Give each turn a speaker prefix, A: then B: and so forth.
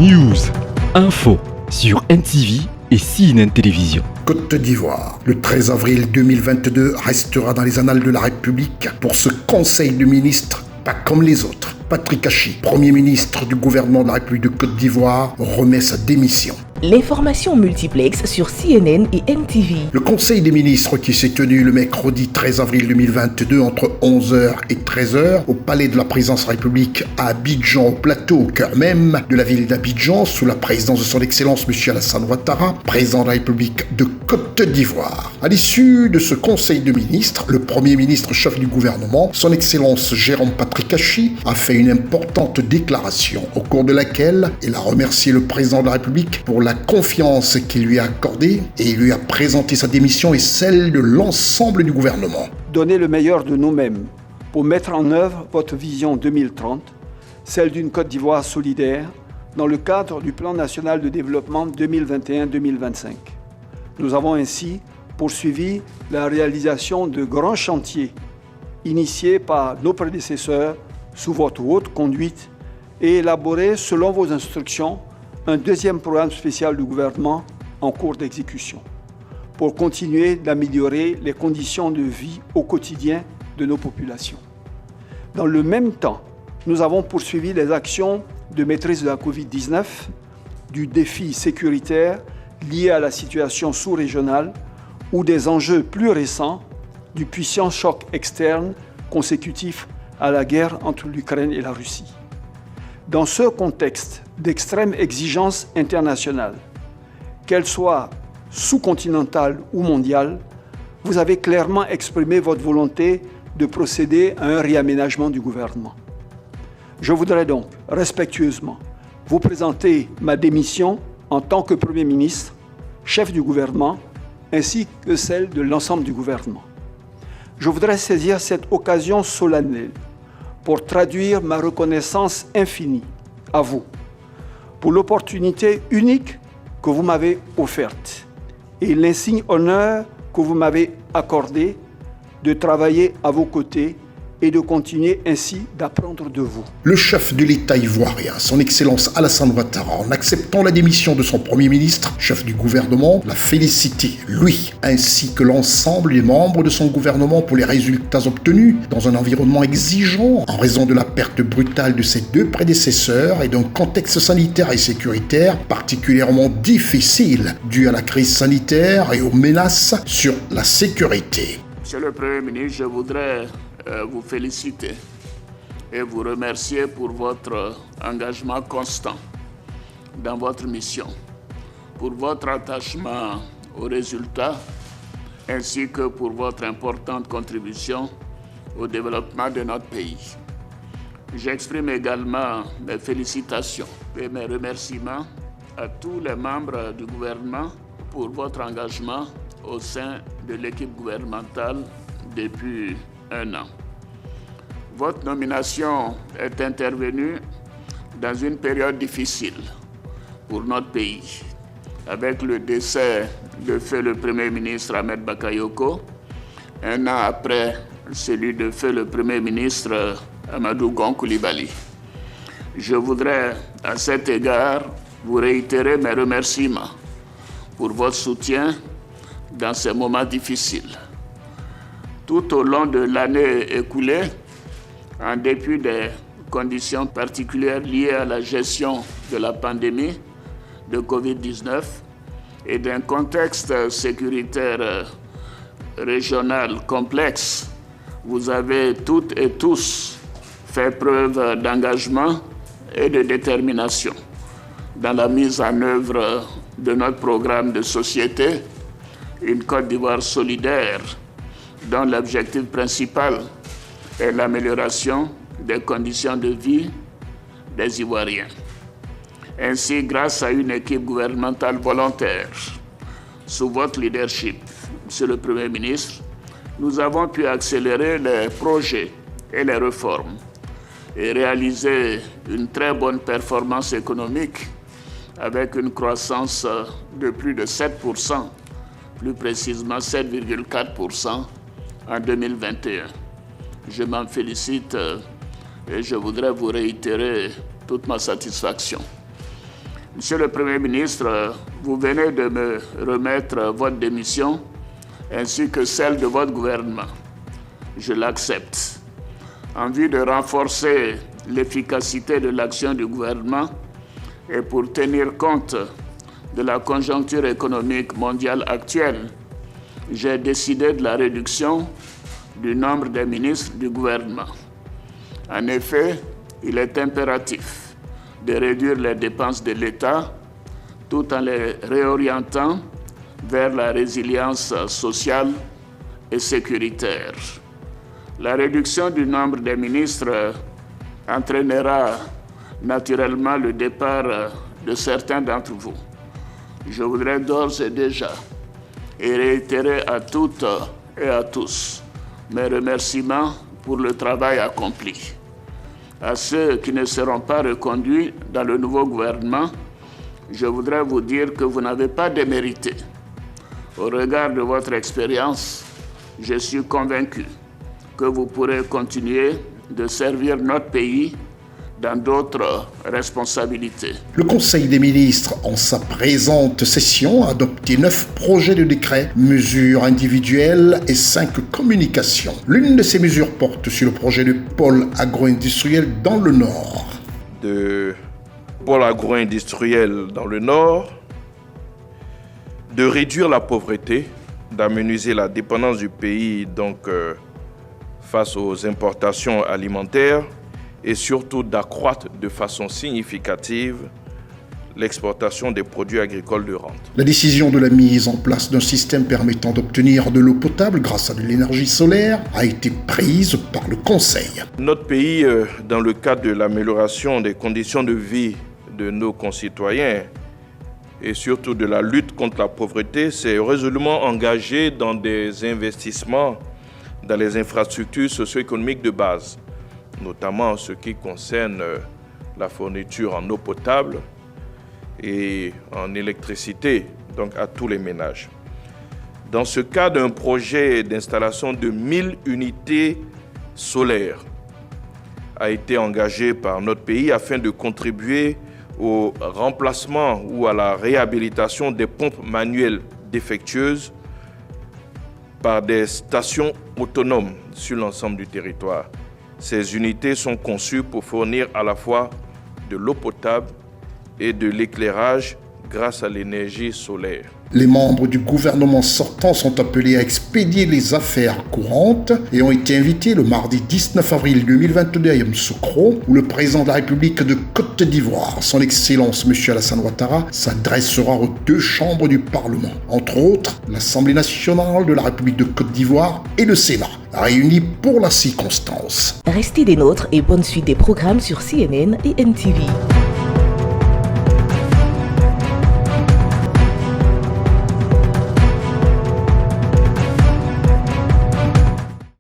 A: News, info sur NTV et CNN Télévision.
B: Côte d'Ivoire, le 13 avril 2022 restera dans les annales de la République pour ce Conseil de ministres pas comme les autres. Patrick Achi, Premier ministre du gouvernement de la République de Côte d'Ivoire, remet sa démission.
C: L'information multiplex sur CNN et NTV.
B: Le Conseil des ministres qui s'est tenu le mercredi 13 avril 2022 entre 11h et 13h au Palais de la Présidence de la République à Abidjan, au plateau, au cœur même de la ville d'Abidjan, sous la présidence de son Excellence M. Alassane Ouattara, président de la République de Côte d'Ivoire. À l'issue de ce Conseil de ministres, le Premier ministre chef du gouvernement, son Excellence Jérôme Patrick Achi, a fait une importante déclaration au cours de laquelle il a remercié le président de la République pour la confiance qu'il lui a accordée et il lui a présenté sa démission et celle de l'ensemble du gouvernement.
D: Donnez le meilleur de nous-mêmes pour mettre en œuvre votre vision 2030, celle d'une Côte d'Ivoire solidaire, dans le cadre du Plan national de développement 2021-2025. Nous avons ainsi poursuivi la réalisation de grands chantiers initiés par nos prédécesseurs sous votre haute conduite et élaboré selon vos instructions un deuxième programme spécial du gouvernement en cours d'exécution pour continuer d'améliorer les conditions de vie au quotidien de nos populations. Dans le même temps, nous avons poursuivi les actions de maîtrise de la Covid-19, du défi sécuritaire lié à la situation sous-régionale ou des enjeux plus récents du puissant choc externe consécutif à la guerre entre l'Ukraine et la Russie. Dans ce contexte d'extrême exigence internationale, qu'elle soit sous-continentale ou mondiale, vous avez clairement exprimé votre volonté de procéder à un réaménagement du gouvernement. Je voudrais donc respectueusement vous présenter ma démission en tant que Premier ministre, chef du gouvernement, ainsi que celle de l'ensemble du gouvernement. Je voudrais saisir cette occasion solennelle pour traduire ma reconnaissance infinie à vous pour l'opportunité unique que vous m'avez offerte et l'insigne honneur que vous m'avez accordé de travailler à vos côtés et de continuer ainsi d'apprendre de vous.
B: Le chef de l'État ivoirien, son Excellence Alassane Ouattara, en acceptant la démission de son Premier ministre, chef du gouvernement, l'a félicité, lui, ainsi que l'ensemble des membres de son gouvernement pour les résultats obtenus dans un environnement exigeant en raison de la perte brutale de ses deux prédécesseurs et d'un contexte sanitaire et sécuritaire particulièrement difficile dû à la crise sanitaire et aux menaces sur la sécurité.
E: Monsieur le Premier ministre, je voudrais vous féliciter et vous remercier pour votre engagement constant dans votre mission, pour votre attachement aux résultats, ainsi que pour votre importante contribution au développement de notre pays. J'exprime également mes félicitations et mes remerciements à tous les membres du gouvernement pour votre engagement au sein de l'équipe gouvernementale depuis un an. Votre nomination est intervenue dans une période difficile pour notre pays, avec le décès de feu le Premier ministre Ahmed Bakayoko, un an après celui de feu le Premier ministre Amadou Gon Coulibaly. Je voudrais à cet égard vous réitérer mes remerciements pour votre soutien dans ces moments difficiles. Tout au long de l'année écoulée, en dépit des conditions particulières liées à la gestion de la pandémie de Covid-19 et d'un contexte sécuritaire régional complexe, vous avez toutes et tous fait preuve d'engagement et de détermination dans la mise en œuvre de notre programme de société, une Côte d'Ivoire solidaire, dont l'objectif principal est l'amélioration des conditions de vie des Ivoiriens. Ainsi, grâce à une équipe gouvernementale volontaire, sous votre leadership, Monsieur le Premier ministre, nous avons pu accélérer les projets et les réformes et réaliser une très bonne performance économique avec une croissance de plus de 7%, plus précisément 7,4% en 2021. Je m'en félicite et je voudrais vous réitérer toute ma satisfaction. Monsieur le Premier ministre, vous venez de me remettre votre démission ainsi que celle de votre gouvernement. Je l'accepte. En vue de renforcer l'efficacité de l'action du gouvernement et pour tenir compte de la conjoncture économique mondiale actuelle, j'ai décidé de la réduction du nombre des ministres du gouvernement. En effet, il est impératif de réduire les dépenses de l'État tout en les réorientant vers la résilience sociale et sécuritaire. La réduction du nombre des ministres entraînera naturellement le départ de certains d'entre vous. Je voudrais d'ores et déjà réitérer à toutes et à tous mes remerciements pour le travail accompli. À ceux qui ne seront pas reconduits dans le nouveau gouvernement, je voudrais vous dire que vous n'avez pas démérité. Au regard de votre expérience, je suis convaincu que vous pourrez continuer de servir notre pays dans d'autres responsabilités.
B: Le Conseil des ministres, en sa présente session, a adopté 9 projets de décret, mesures individuelles et 5 communications. L'une de ces mesures porte sur le projet de pôle agro-industriel dans le Nord.
F: De pôle agro-industriel dans le Nord, de réduire la pauvreté, d'amenuiser la dépendance du pays face aux importations alimentaires et surtout d'accroître de façon significative l'exportation des produits agricoles de rente.
B: La décision de la mise en place d'un système permettant d'obtenir de l'eau potable grâce à de l'énergie solaire a été prise par le Conseil.
F: Notre pays, dans le cadre de l'amélioration des conditions de vie de nos concitoyens et surtout de la lutte contre la pauvreté, s'est résolument engagé dans des investissements dans les infrastructures socio-économiques de base, notamment en ce qui concerne la fourniture en eau potable et en électricité, donc à tous les ménages. Dans ce cadre, un projet d'installation de 1000 unités solaires a été engagé par notre pays afin de contribuer au remplacement ou à la réhabilitation des pompes manuelles défectueuses par des stations autonomes sur l'ensemble du territoire. Ces unités sont conçues pour fournir à la fois de l'eau potable et de l'éclairage grâce à l'énergie solaire.
B: Les membres du gouvernement sortant sont appelés à expédier les affaires courantes et ont été invités le mardi 19 avril 2022 à Yamoussoukro, où le président de la République de Côte d'Ivoire, son Excellence M. Alassane Ouattara, s'adressera aux 2 chambres du Parlement, entre autres l'Assemblée nationale de la République de Côte d'Ivoire et le Sénat, réunis pour la circonstance.
C: Restez des nôtres et bonne suite des programmes sur CNN et NTV.